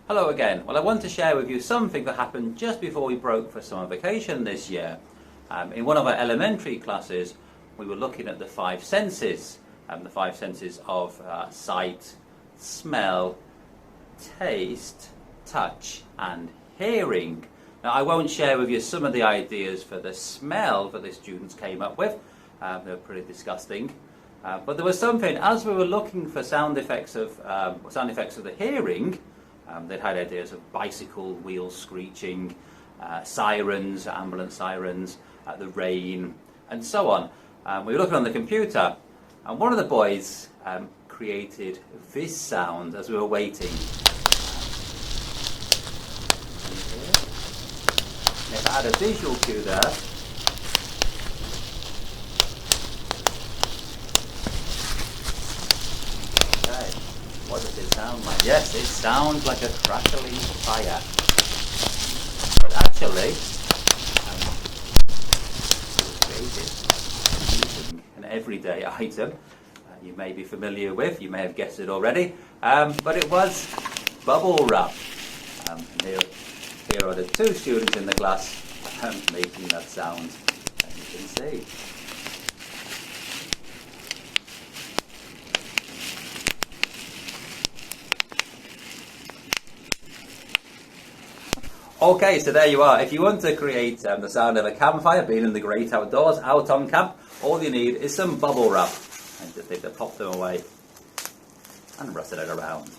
Hello again. Well, I want to share with you something that happened just before we broke for summer vacation this year. In one of our elementary classes, we were looking at the five senses, the five senses of sight, smell, taste, touch and hearing. Now, I won't share with you some of the ideas for the smell that the students came up with. They're pretty disgusting. But there was something, as we were looking for sound effects of the hearing, they'd had ideas of bicycle wheels screeching, sirens, ambulance sirens, the rain, and so on. We were looking on the computer, and one of the boys created this sound as we were waiting. If I had a visual cue there. Okay, what does it sound like? Yes, it sounds like a crackling fire. But actually, it was created using an everyday item you may be familiar with, you may have guessed it already, but it was bubble wrap. Here are the two students in the class making that sound, as you can see. Okay, so there you are. If you want to create the sound of a campfire, being in the great outdoors, out on camp, all you need is some bubble wrap. And just need to pop them away and rustle it around.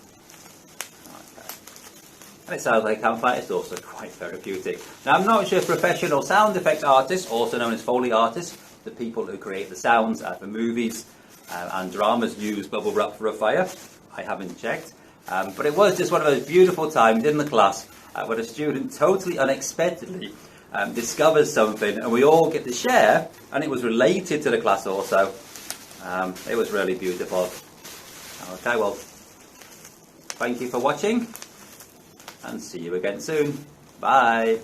And it sounds like a campfire. It's also quite therapeutic. Now, I'm not sure if professional sound effect artists, also known as Foley artists, the people who create the sounds for movies and dramas, use bubble wrap for a fire. I haven't checked. But it was just one of those beautiful times in the class when a student totally unexpectedly discovers something and we all get to share, and it was related to the class also. It was really beautiful. Okay, well, thank you for watching. And see you again soon. Bye.